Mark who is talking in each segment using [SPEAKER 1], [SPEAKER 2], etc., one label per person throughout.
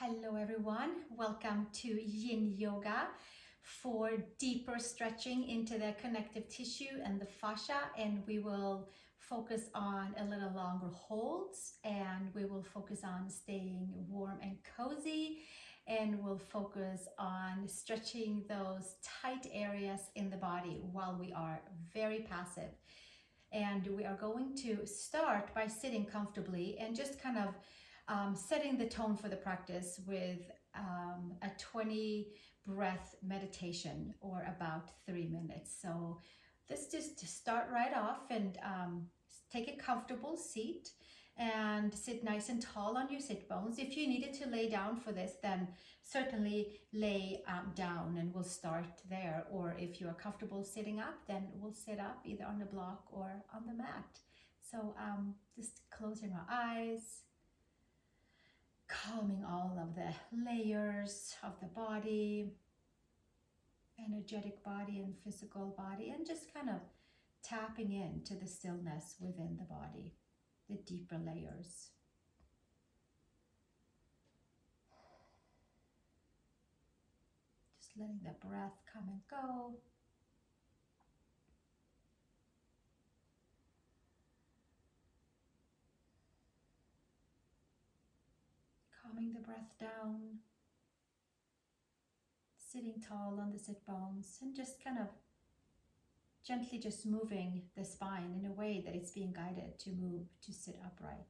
[SPEAKER 1] Hello everyone, welcome to Yin Yoga for deeper stretching into the connective tissue and the fascia, and we will focus on a little longer holds, and we will focus on staying warm and cozy, and we'll focus on stretching those tight areas in the body while we are very passive. And we are going to start by sitting comfortably and just kind of setting the tone for the practice with a 20 breath meditation or about 3 minutes. So let's just start right off and take a comfortable seat and sit nice and tall on your sit bones. If you needed to lay down for this, then certainly lay down and we'll start there. Or if you are comfortable sitting up, then we'll sit up either on the block or on the mat. So just closing our eyes, calming all of the layers of the body, energetic body and physical body, and just kind of tapping into the stillness within the body, the deeper layers. Just letting the breath come and go. Calming the breath down, sitting tall on the sit bones, and just kind of gently just moving the spine in a way that it's being guided to move to sit upright.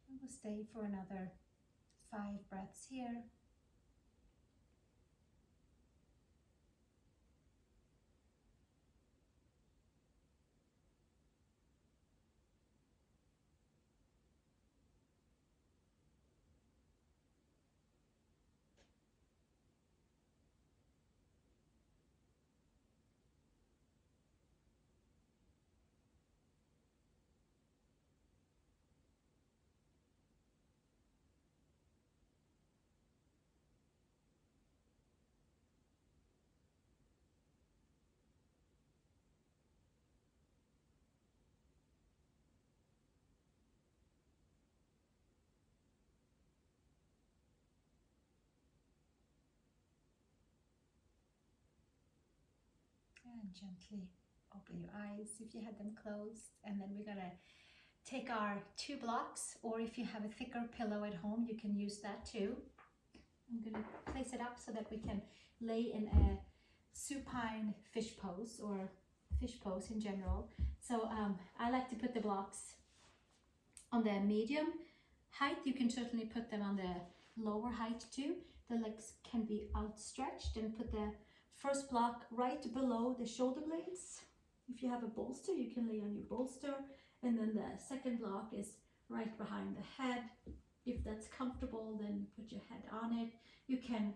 [SPEAKER 1] And we'll stay for another 5 breaths here. And gently open your eyes if you had them closed. And then we're gonna take our 2 blocks, or if you have a thicker pillow at home, you can use that too. I'm gonna place it up so that we can lay in a supine fish pose, or fish pose in general. So I like to put the blocks on the medium height. You can certainly put them on the lower height too. The legs can be outstretched, and put the first block right below the shoulder blades. If you have a bolster, you can lay on your bolster, and then the second block is right behind the head. If that's comfortable, then put your head on it. You can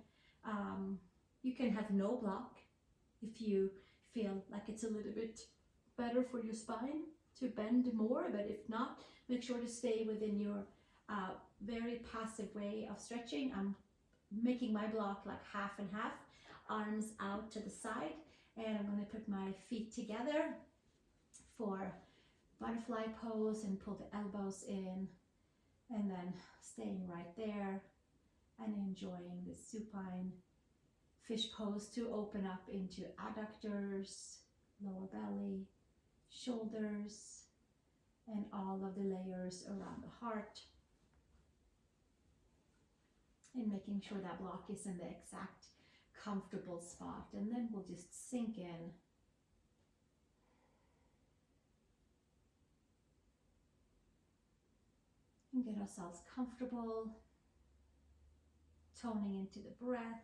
[SPEAKER 1] have no block if you feel like it's a little bit better for your spine to bend more, but if not, make sure to stay within your very passive way of stretching. I'm making my block like half and half, arms out to the side, and I'm going to put my feet together for butterfly pose and pull the elbows in, and then staying right there and enjoying the supine fish pose to open up into adductors, lower belly, shoulders, and all of the layers around the heart, and making sure that block is in the exact comfortable spot. And then we'll just sink in and get ourselves comfortable, toning into the breath.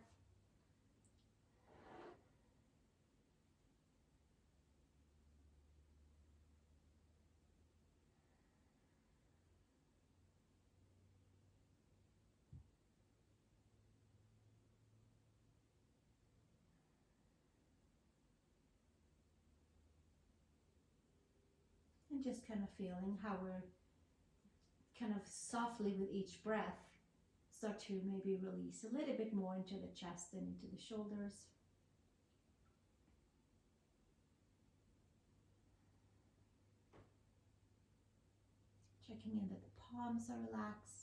[SPEAKER 1] And just kind of feeling how we're kind of softly with each breath start to maybe release a little bit more into the chest and into the shoulders. Checking in that the palms are relaxed.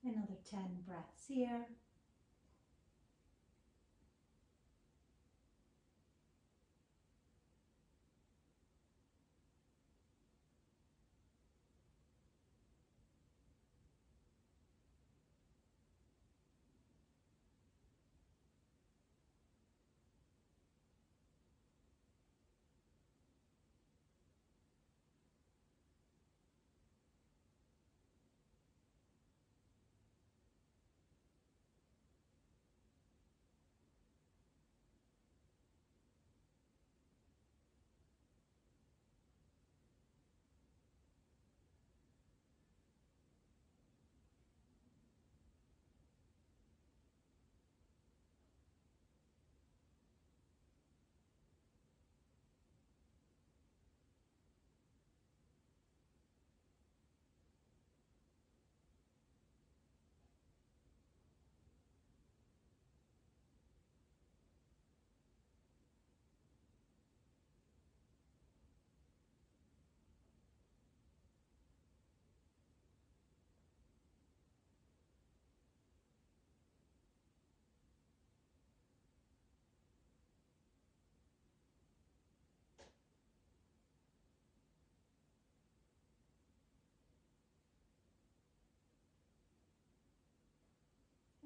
[SPEAKER 1] Another 10 breaths here.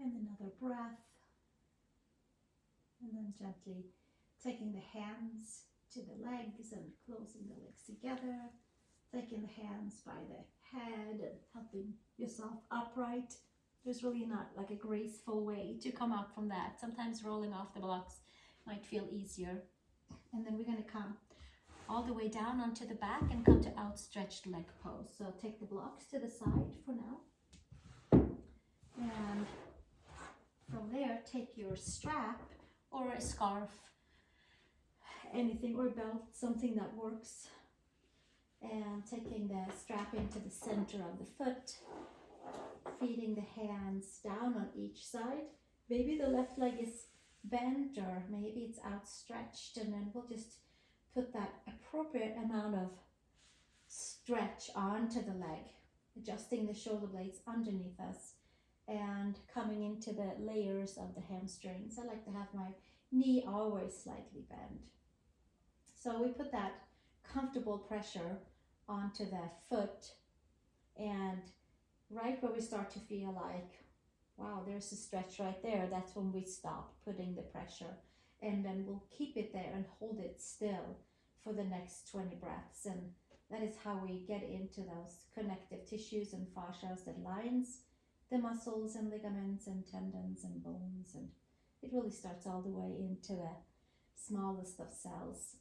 [SPEAKER 1] And another breath. And then gently taking the hands to the legs and closing the legs together. Taking the hands by the head and helping yourself upright. There's really not like a graceful way to come up from that. Sometimes rolling off the blocks might feel easier. And then we're going to come all the way down onto the back and come to outstretched leg pose. So take the blocks to the side for now. And from there, take your strap or a scarf, anything, or a belt, something that works. And taking the strap into the center of the foot, feeding the hands down on each side. Maybe the left leg is bent or maybe it's outstretched, and then we'll just put that appropriate amount of stretch onto the leg, adjusting the shoulder blades underneath us and coming into the layers of the hamstrings. I like to have my knee always slightly bent. So we put that comfortable pressure onto the foot, and right where we start to feel like, wow, there's a stretch right there, that's when we stop putting the pressure, and then we'll keep it there and hold it still for the next 20 breaths. And that is how we get into those connective tissues and fascias that lines the muscles and ligaments and tendons and bones, and it really starts all the way into the smallest of cells.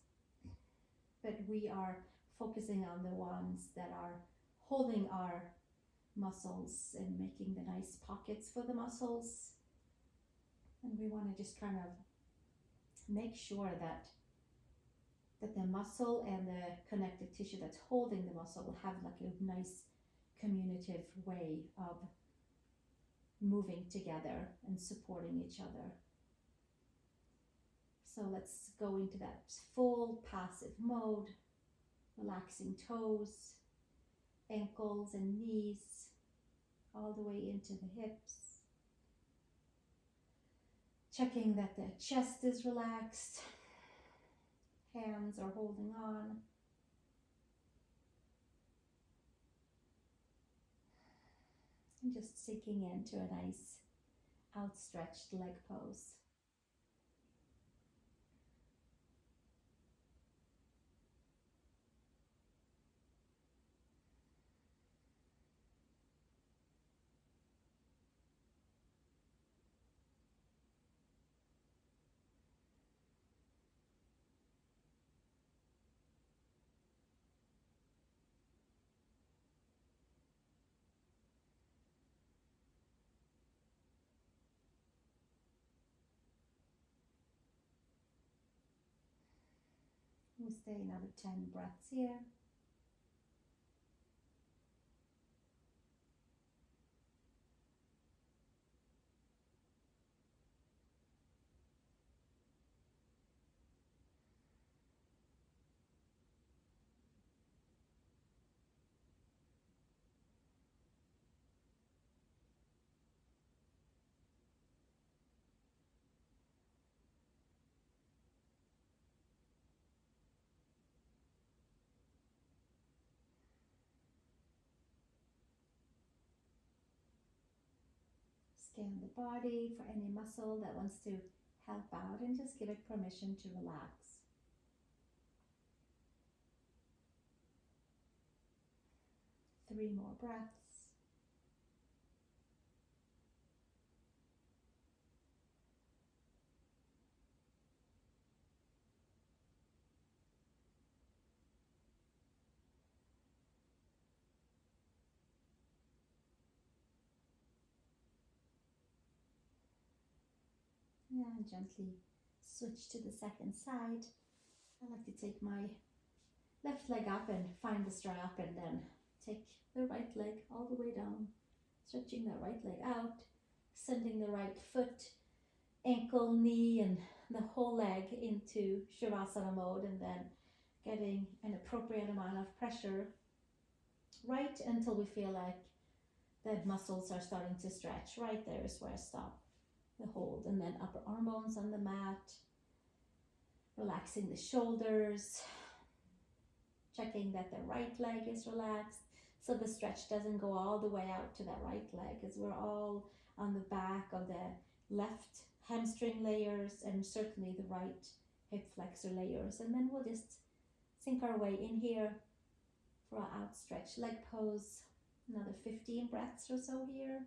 [SPEAKER 1] But we are focusing on the ones that are holding our muscles and making the nice pockets for the muscles. And we want to just kind of make sure that the muscle and the connective tissue that's holding the muscle will have like a nice communicative way of moving together and supporting each other. So let's go into that full passive mode, relaxing toes, ankles and knees, all the way into the hips. Checking that the chest is relaxed, hands are holding on. And just sinking into a nice outstretched leg pose. We stay another 10 breaths here. Scan the body for any muscle that wants to help out and just give it permission to relax. Three more breaths. And gently switch to the second side. I like to take my left leg up and find the strap, and then take the right leg all the way down, stretching that right leg out, sending the right foot, ankle, knee, and the whole leg into Shavasana mode, and then getting an appropriate amount of pressure right until we feel like the muscles are starting to stretch. Right there is where I stop the hold, and then upper arm bones on the mat, relaxing the shoulders, checking that the right leg is relaxed so the stretch doesn't go all the way out to that right leg, as we're all on the back of the left hamstring layers and certainly the right hip flexor layers. And then we'll just sink our way in here for our outstretched leg pose. Another 15 breaths or so here.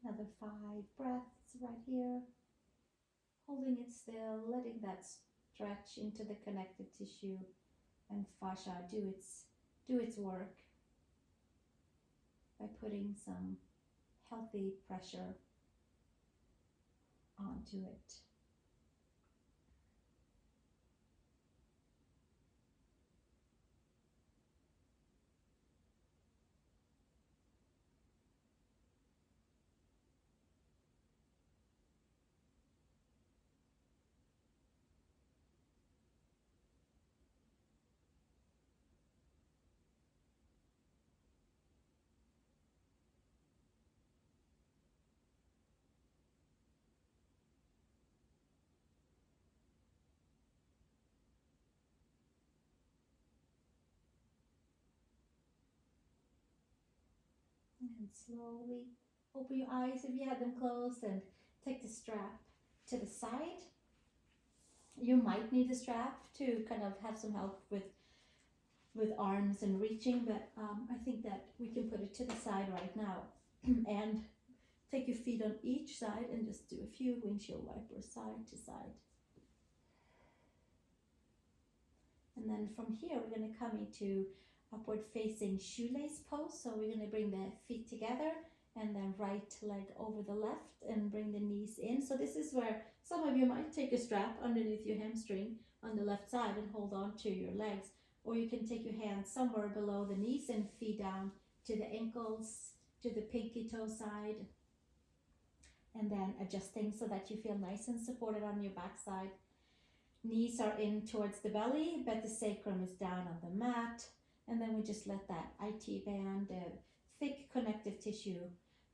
[SPEAKER 1] Another 5 breaths right here. Holding it still, letting that stretch into the connective tissue and fascia do its work by putting some healthy pressure onto it. And slowly open your eyes if you had them closed, and take the strap to the side. You might need a strap to kind of have some help with arms and reaching, but I think that we can put it to the side right now. And take your feet on each side and just do a few windshield wipers side to side. And then from here, we're going to come into upward facing shoelace pose. So we're going to bring the feet together and then right leg over the left and bring the knees in. So this is where some of you might take a strap underneath your hamstring on the left side and hold on to your legs. Or you can take your hands somewhere below the knees and feet down to the ankles, to the pinky toe side. And then adjusting so that you feel nice and supported on your backside. Knees are in towards the belly, but the sacrum is down on the mat. And then we just let that IT band, the thick connective tissue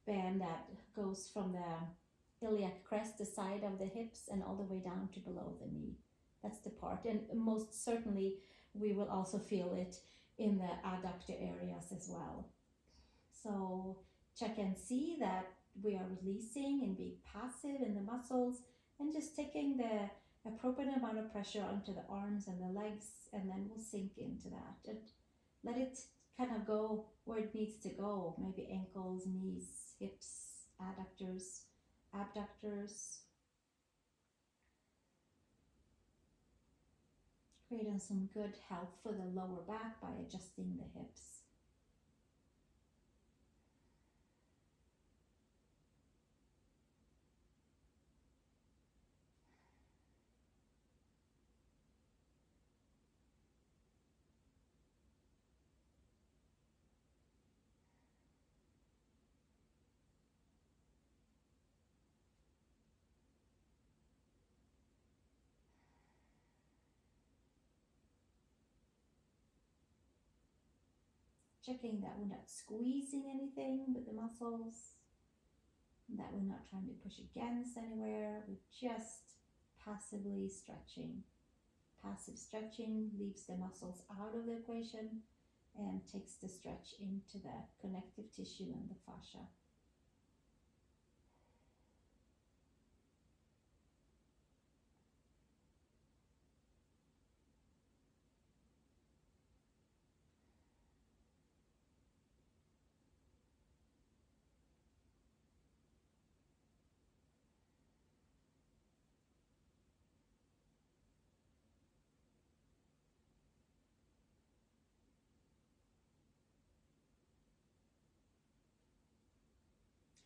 [SPEAKER 1] band that goes from the iliac crest, the side of the hips, and all the way down to below the knee. That's the part. And most certainly, we will also feel it in the adductor areas as well. So check and see that we are releasing and being passive in the muscles and just taking the appropriate amount of pressure onto the arms and the legs, and then we'll sink into that and let it kind of go where it needs to go. Maybe ankles, knees, hips, adductors, abductors. Creating some good health for the lower back by adjusting the hips. Checking that we're not squeezing anything with the muscles, that we're not trying to push against anywhere. We're just passively stretching. Passive stretching leaves the muscles out of the equation and takes the stretch into the connective tissue and the fascia.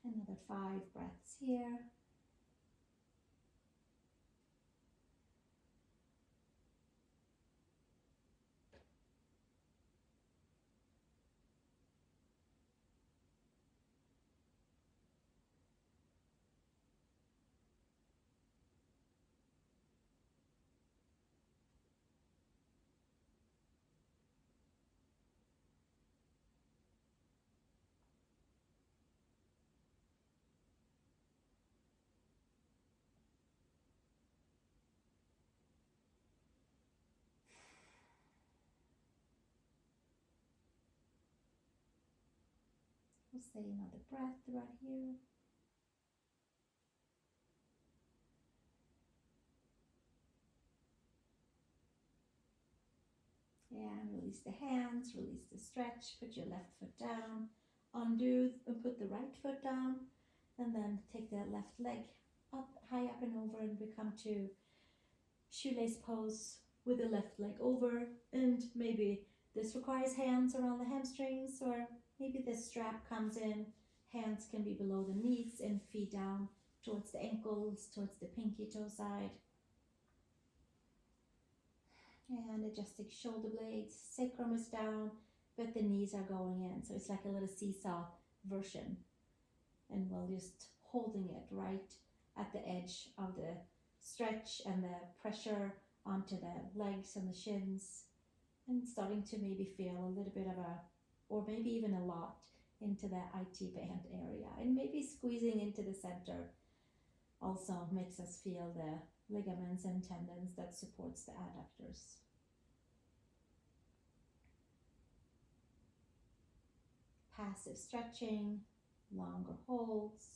[SPEAKER 1] Another 5 breaths here. We'll say another breath right here. And release the hands, release the stretch, put your left foot down, undo and put the right foot down, and then take the left leg up, high up and over, and we come to shoelace pose with the left leg over, and maybe this requires hands around the hamstrings, or maybe the strap comes in, hands can be below the knees and feet down towards the ankles, towards the pinky toe side. And adjusting shoulder blades, sacrum is down, but the knees are going in. So it's like a little seesaw version. And we're just holding it right at the edge of the stretch and the pressure onto the legs and the shins. And starting to maybe feel a little bit of a, or maybe even a lot, into the IT band area. And maybe squeezing into the center also makes us feel the ligaments and tendons that supports the adductors. Passive stretching, longer holds,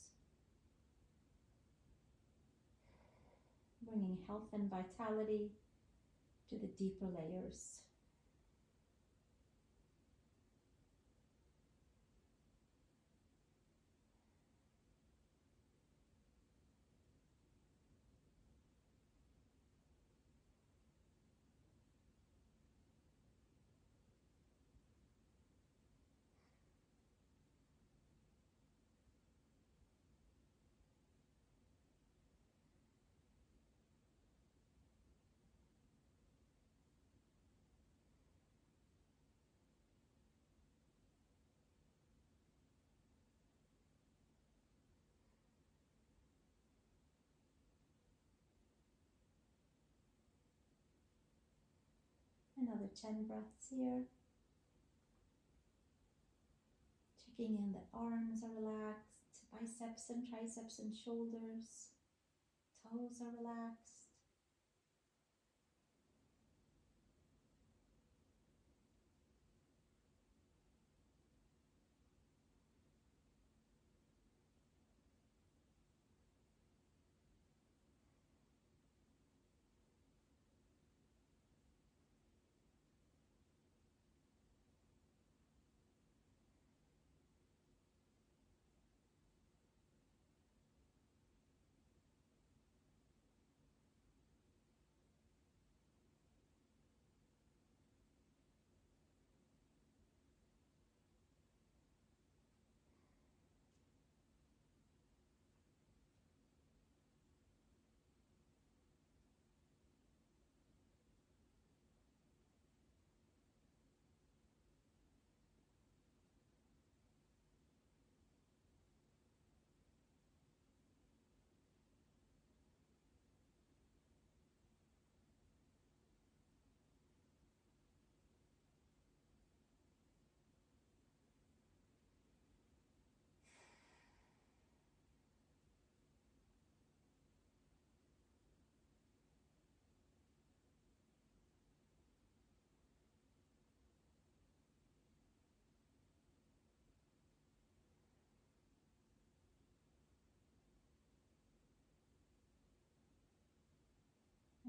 [SPEAKER 1] bringing health and vitality to the deeper layers. Another 10 breaths here. Checking in that arms are relaxed, biceps and triceps and shoulders, toes are relaxed.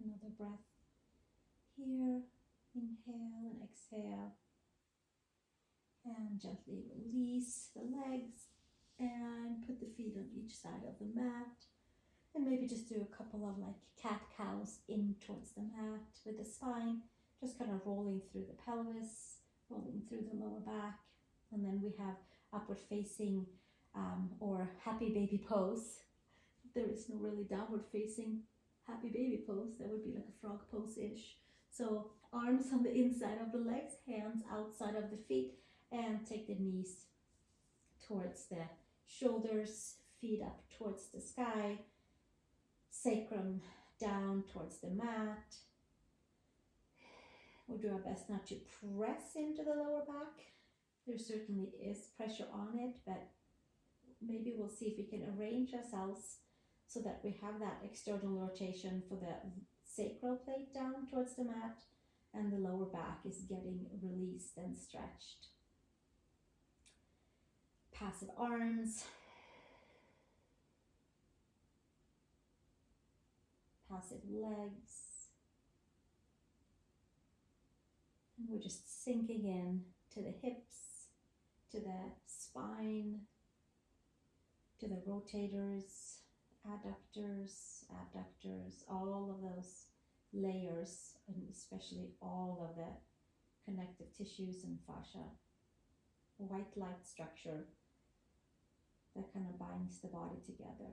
[SPEAKER 1] Another breath here. Inhale and exhale. And gently release the legs and put the feet on each side of the mat. And maybe just do a couple of like cat cows in towards the mat with the spine, just kind of rolling through the pelvis, rolling through the lower back. And then we have upward facing or happy baby pose. There is no really downward facing happy baby pose. That would be like a frog pose-ish. So arms on the inside of the legs, hands outside of the feet, and take the knees towards the shoulders, feet up towards the sky, sacrum down towards the mat. We'll do our best not to press into the lower back. There certainly is pressure on it, but maybe we'll see if we can arrange ourselves so that we have that external rotation for the sacral plate down towards the mat and the lower back is getting released and stretched. Passive arms, passive legs. And we're just sinking in to the hips, to the spine, to the rotators, abductors, all of those layers, and especially all of the connective tissues and fascia. A white light structure that kind of binds the body together.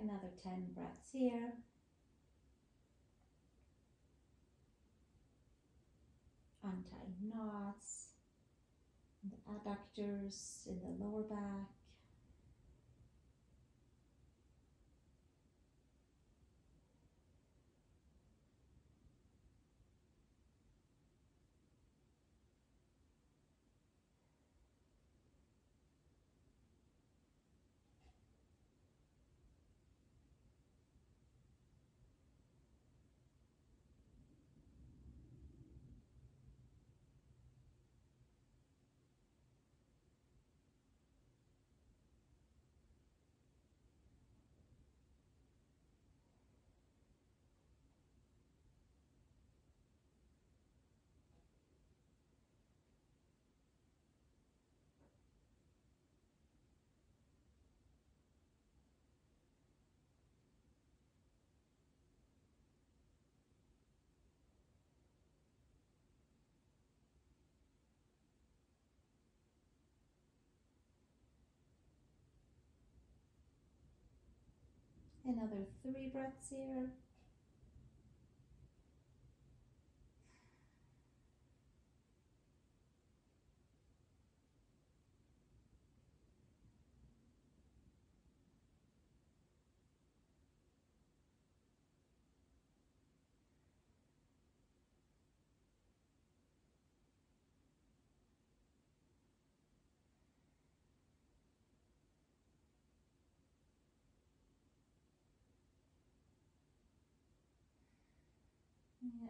[SPEAKER 1] Another 10 breaths here. Untying knots in the adductors, in the lower back. Another 3 breaths here.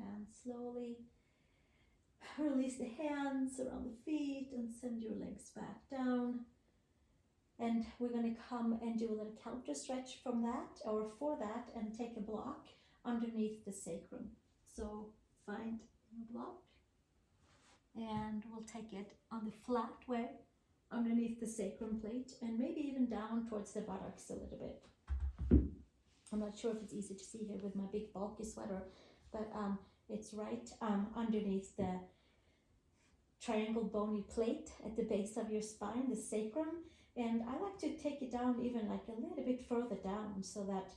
[SPEAKER 1] And slowly release the hands around the feet and send your legs back down. And we're going to come and do a little counter stretch from that, or for that, and take a block underneath the sacrum. So find your block and we'll take it on the flat way underneath the sacrum plate and maybe even down towards the buttocks a little bit. I'm not sure if it's easy to see here with my big bulky sweater, but it's right underneath the triangle bony plate at the base of your spine, the sacrum. And I like to take it down even like a little bit further down so that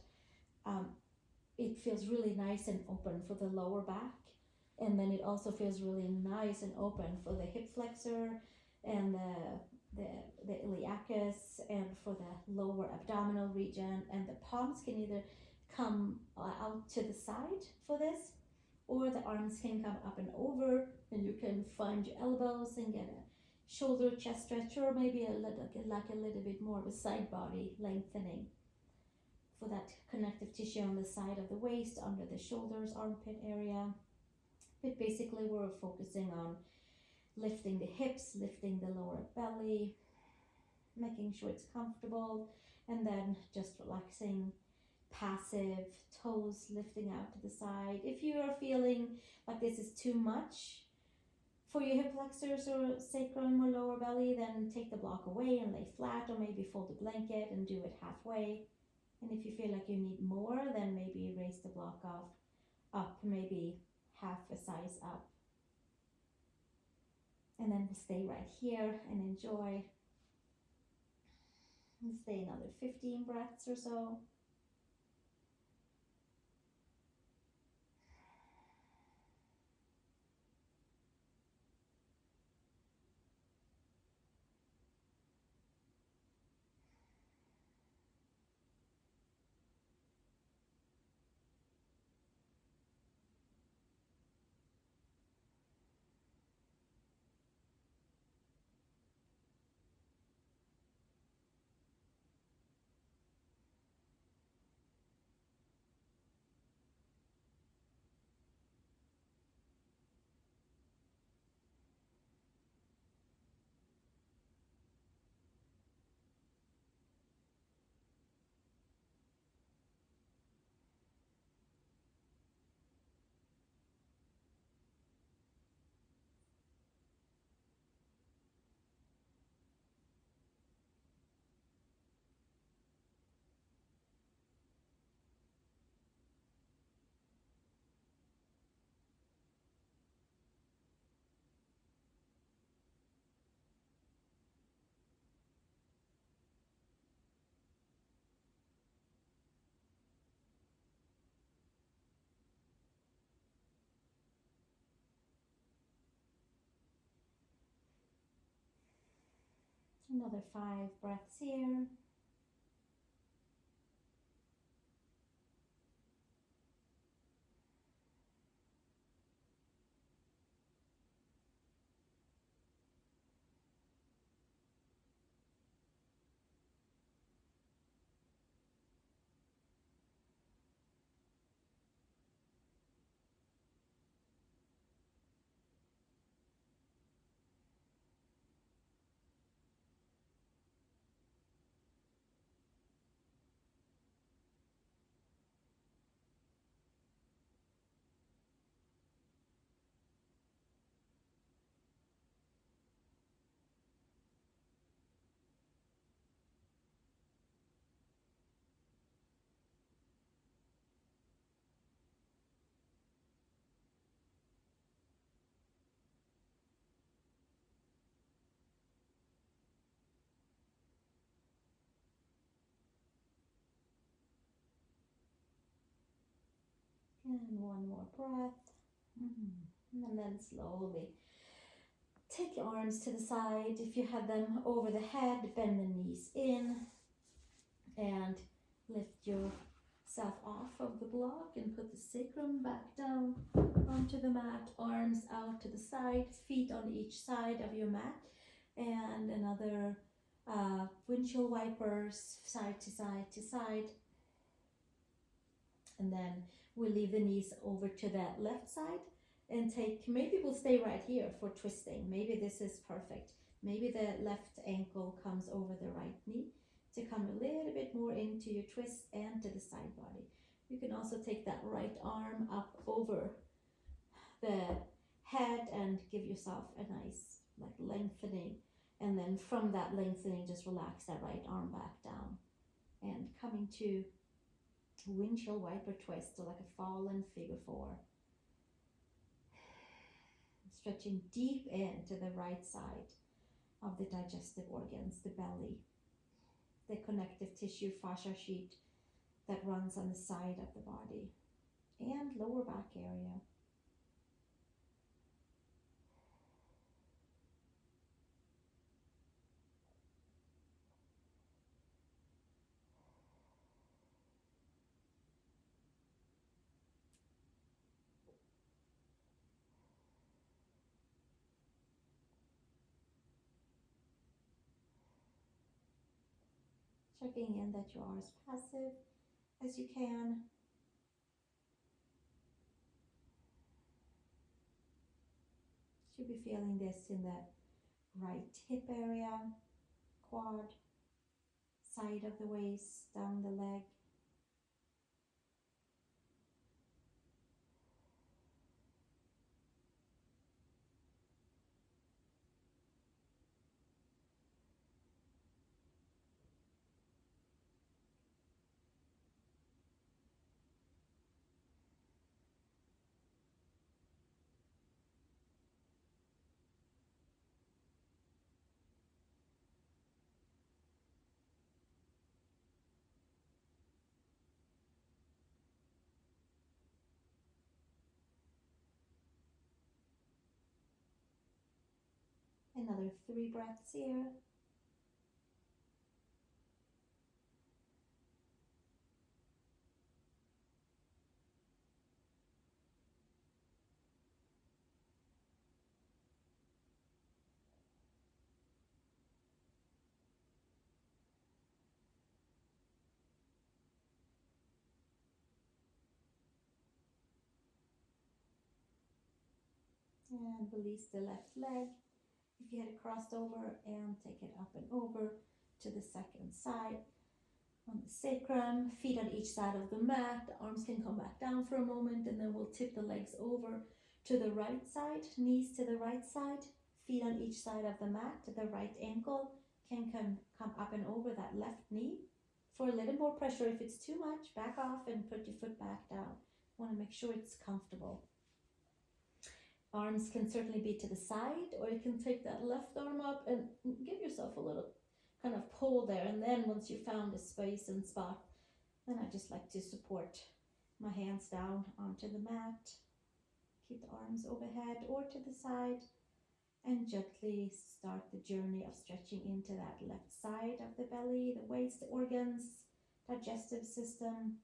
[SPEAKER 1] it feels really nice and open for the lower back. And then it also feels really nice and open for the hip flexor and the iliacus and for the lower abdominal region. And the palms can either come out to the side for this, or the arms can come up and over, and you can find your elbows and get a shoulder chest stretch, or maybe a little bit more of a side body lengthening for that connective tissue on the side of the waist, under the shoulders, armpit area. But basically we're focusing on lifting the hips, lifting the lower belly, making sure it's comfortable, and then just relaxing, passive, toes lifting out to the side. If you are feeling like this is too much for your hip flexors or sacrum or lower belly, then take the block away and lay flat, or maybe fold the blanket and do it halfway. And if you feel like you need more, then maybe raise the block up maybe half a size up. And then we'll stay right here and enjoy. And stay another 15 breaths or so. Another 5 breaths here. And one more breath. And then slowly take your arms to the side. If you have them over the head, bend the knees in and lift yourself off of the block and put the sacrum back down onto the mat, arms out to the side, feet on each side of your mat, and another windshield wipers side to side to side. And then we'll leave the knees over to that left side and maybe we'll stay right here for twisting. Maybe this is perfect. Maybe the left ankle comes over the right knee to come a little bit more into your twist and to the side body. You can also take that right arm up over the head and give yourself a nice like lengthening. And then from that lengthening, just relax that right arm back down and coming to windshield wiper twist, so like a fallen figure four. Stretching deep into the right side of the digestive organs, the belly, the connective tissue fascia sheet that runs on the side of the body, and lower back area. Checking in that you are as passive as you can. Should be feeling this in the right hip area, quad, side of the waist, down the leg. Another 3 breaths here. And release the left leg. If you had it crossed over, and take it up and over to the second side. On the sacrum, feet on each side of the mat. The arms can come back down for a moment, and then we'll tip the legs over to the right side, knees to the right side, feet on each side of the mat. The right ankle can come up and over that left knee. For a little more pressure, if it's too much, back off and put your foot back down. Want to make sure it's comfortable. Arms can certainly be to the side, or you can take that left arm up and give yourself a little kind of pull there. And then once you found a space and spot, then I just like to support my hands down onto the mat. Keep the arms overhead or to the side, and gently start the journey of stretching into that left side of the belly, the waist, the organs, digestive system.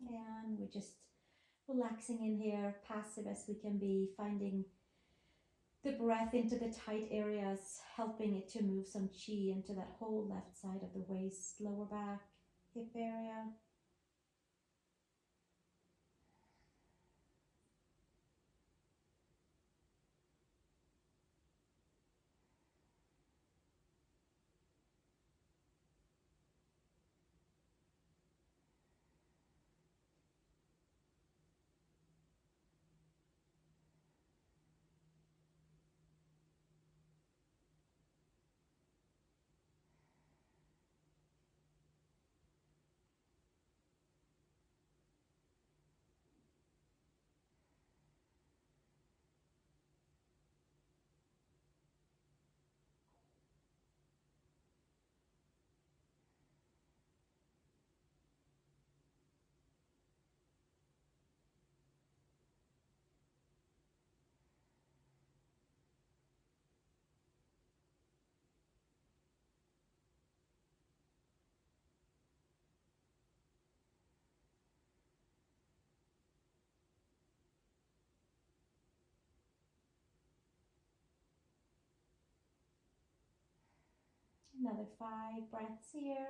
[SPEAKER 1] And we're just relaxing in here, passive as we can be, finding the breath into the tight areas, helping it to move some chi into that whole left side of the waist, lower back, hip area. Another 5 breaths here.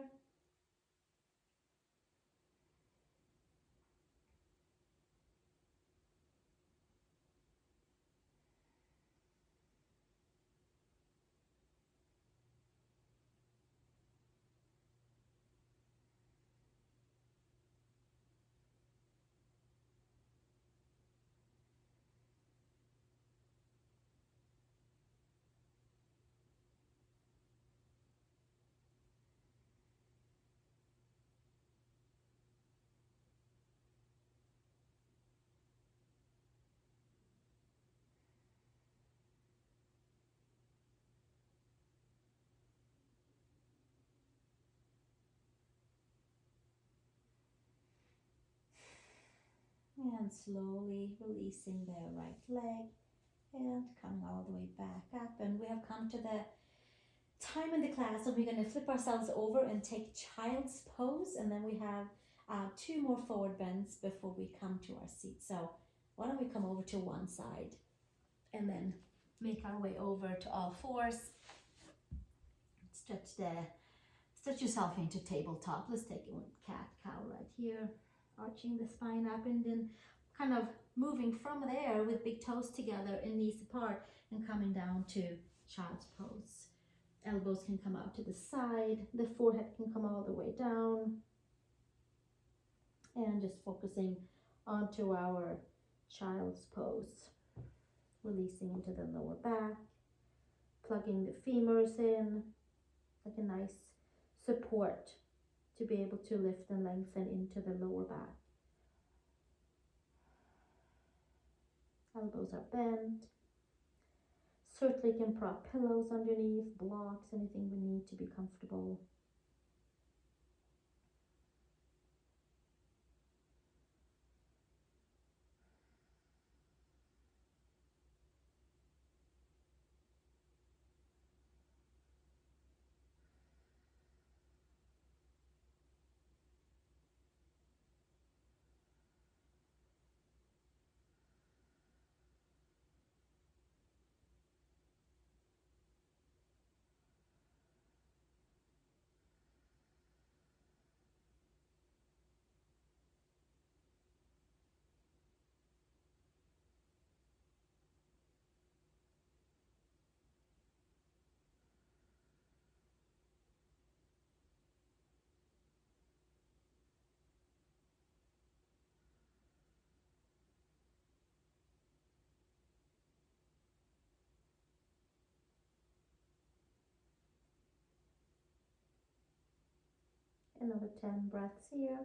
[SPEAKER 1] And slowly releasing the right leg and coming all the way back up. And we have come to the time in the class and we're going to flip ourselves over and take child's pose, and then we have 2 more forward bends before we come to our seat. So why don't we come over to one side and then make our way over to all fours. Stretch yourself into tabletop. Let's take a cat cow right here, arching the spine up and then kind of moving from there with big toes together and knees apart and coming down to child's pose. Elbows can come out to the side, the forehead can come all the way down, and just focusing onto our child's pose. Releasing into the lower back, plugging the femurs in, like a nice support to be able to lift and lengthen into the lower back. Elbows are bent. Certainly can prop pillows underneath, blocks, anything we need to be comfortable. Another 10 breaths here.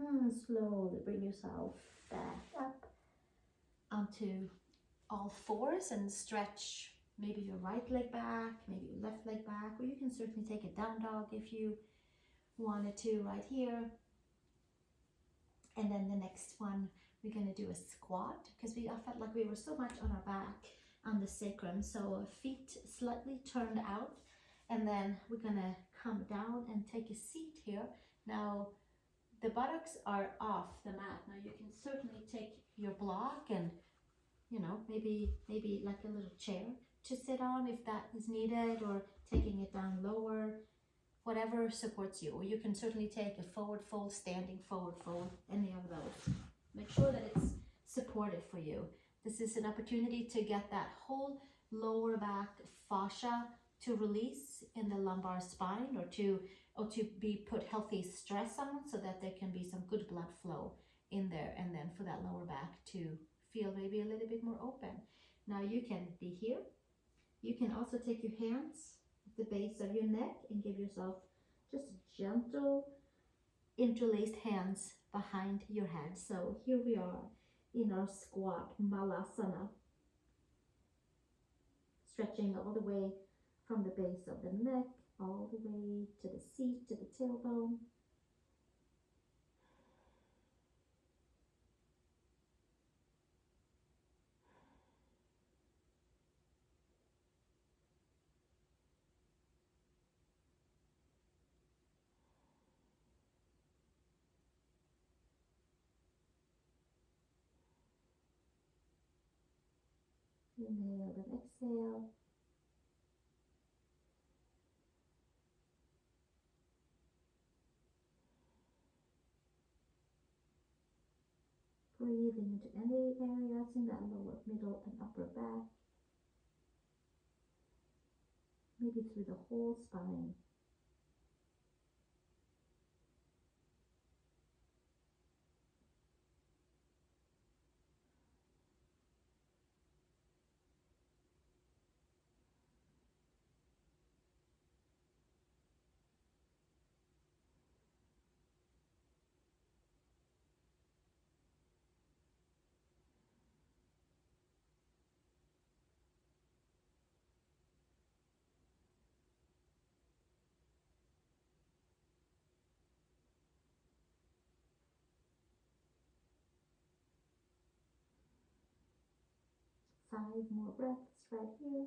[SPEAKER 1] And slowly bring yourself back up onto all fours and stretch maybe your right leg back, maybe your left leg back, or you can certainly take a down dog if you wanted to right here. And then the next one, we're going to do a squat because I felt like we were so much on our back on the sacrum. So feet slightly turned out, and then we're going to come down and take a seat here. Now, the buttocks are off the mat. Now you can certainly take your block and, maybe like a little chair to sit on if that is needed, or taking it down lower. whatever supports you. Or you can certainly take a forward fold, standing forward fold, any of those. Make sure that it's supportive for you. This is an opportunity to get that whole lower back fascia to release in the lumbar spine, or to be put healthy stress on, so that there can be some good blood flow in there, and then for that lower back to feel maybe a little bit more open. Now you can be here. You can also take your hands at the base of your neck and give yourself just gentle interlaced hands behind your head. So here we are in our squat malasana, stretching all the way from the base of the neck all the way to the seat, to the tailbone. Inhale and exhale. Breathing into any areas in that lower, middle, and upper back. Maybe through the whole spine. Five more breaths right here.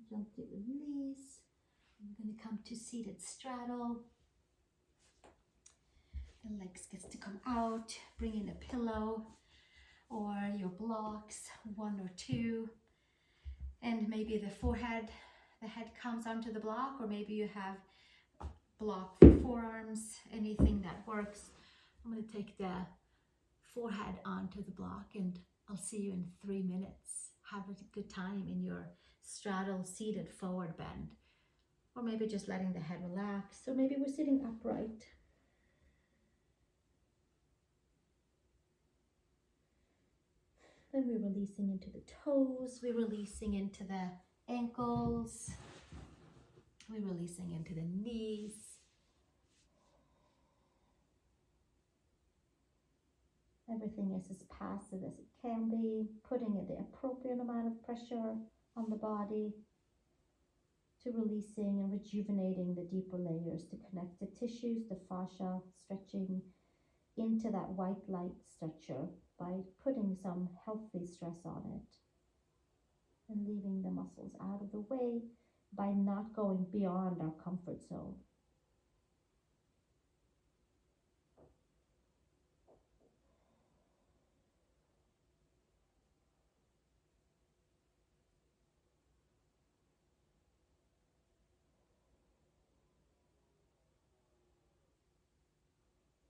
[SPEAKER 1] Gently release. I'm going to come to seated straddle. The legs gets to come out. Bring in a pillow or your blocks, one or two. And maybe the head comes onto the block, or maybe you have block for forearms, anything that works. I'm going to take the forehead onto the block, and I'll see you in 3 minutes. Have a good time in your straddle seated forward bend. Or maybe just letting the head relax. Or maybe we're sitting upright. Then we're releasing into the toes. We're releasing into the ankles. We're releasing into the knees. Everything is as passive as it can be, putting the appropriate amount of pressure on the body, to releasing and rejuvenating the deeper layers, the connective tissues, the fascia, stretching into that white light structure by putting some healthy stress on it, and leaving the muscles out of the way by not going beyond our comfort zone. Another 10 breaths here. And then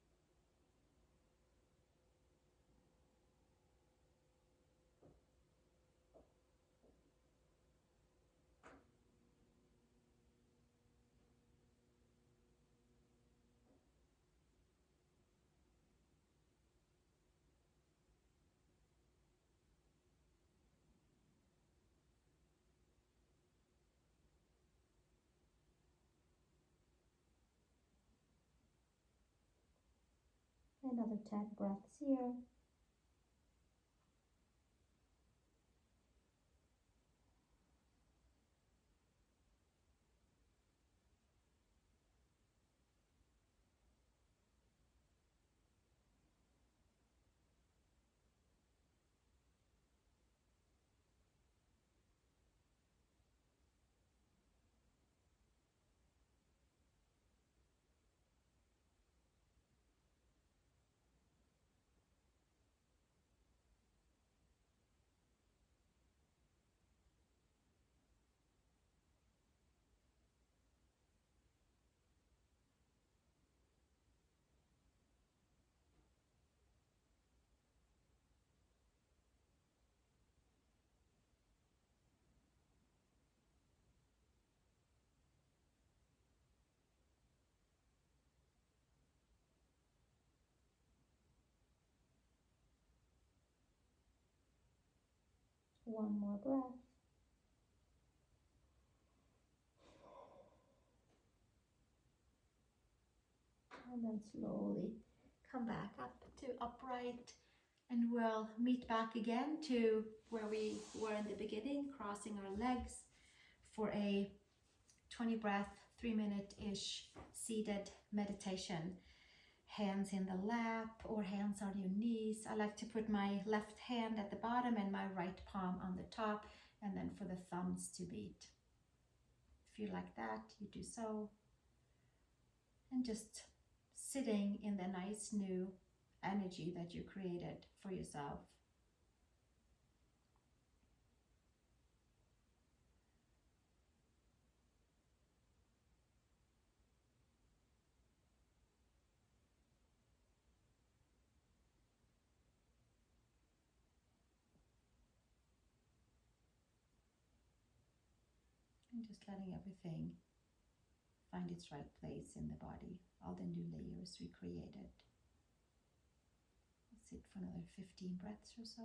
[SPEAKER 1] we're releasing into the toes. We're releasing into the knees. We're releasing into the ankles. We're releasing into the fascia. Stretching into that white light structure by putting some healthy stress on it, and leaving the muscles out of the way by not going beyond our comfort zone. And leaving the muscles out of the way by not going beyond our comfort zone. Another 10 breaths here. One more breath. And then slowly come back up to upright. And we'll meet back again to where we were in the beginning, crossing our legs for a 20 breath, 3-minute-ish seated meditation. Hands in the lap or hands on your knees. I like to put my left hand at the bottom and my right palm on the top, and then for the thumbs to meet. If you like that, you do so. And just sitting in the nice new energy that you created for yourself. And just letting everything find its right place in the body, all the new layers we created. Let's sit for another 15 breaths or so.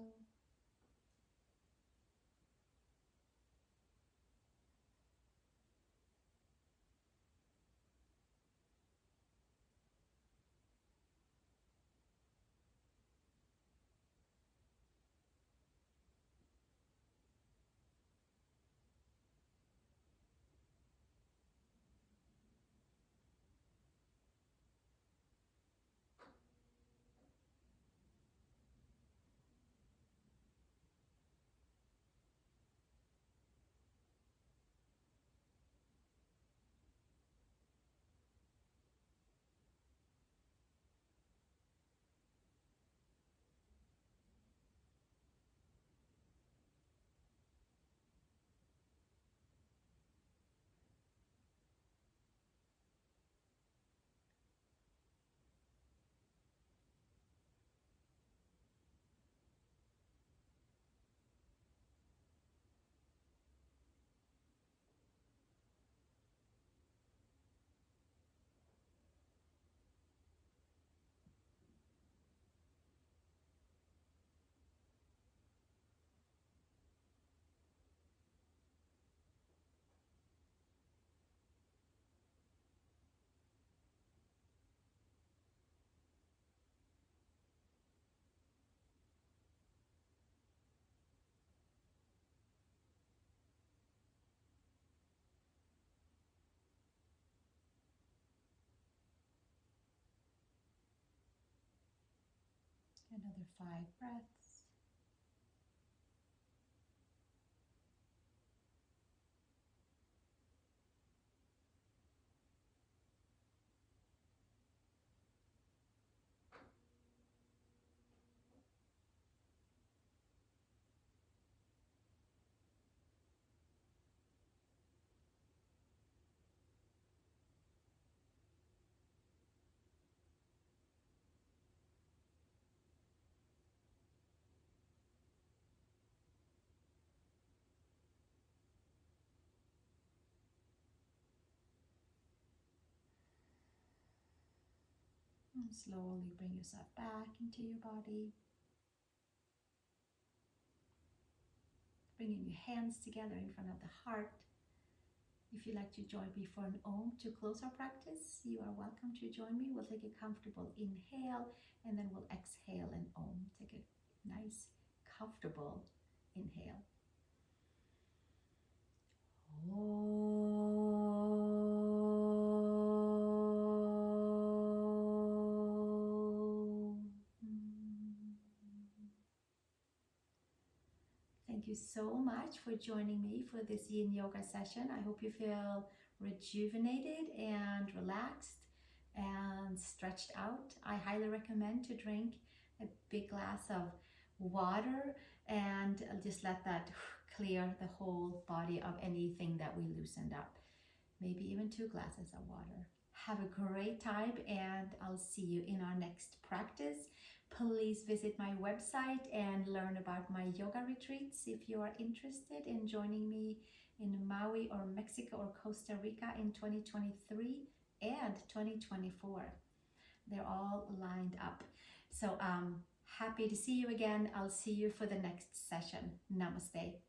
[SPEAKER 1] Another 5 breaths. And slowly bring yourself back into your body. Bringing your hands together in front of the heart. If you'd like to join me for an Om to close our practice, you are welcome to join me. We'll take a comfortable inhale and then we'll exhale an Om. Take a nice, comfortable inhale. Thank you so much for joining me for this Yin Yoga session. I hope you feel rejuvenated and relaxed and stretched out. I highly recommend to drink a big glass of water and just let that clear the whole body of anything that we loosened up. Maybe even 2 glasses of water. Have a great time and I'll see you in our next practice. Please visit my website and learn about my yoga retreats if you are interested in joining me in Maui or Mexico or Costa Rica in 2023 and 2024. They're all lined up. So Happy to see you again. I'll see you for the next session. Namaste.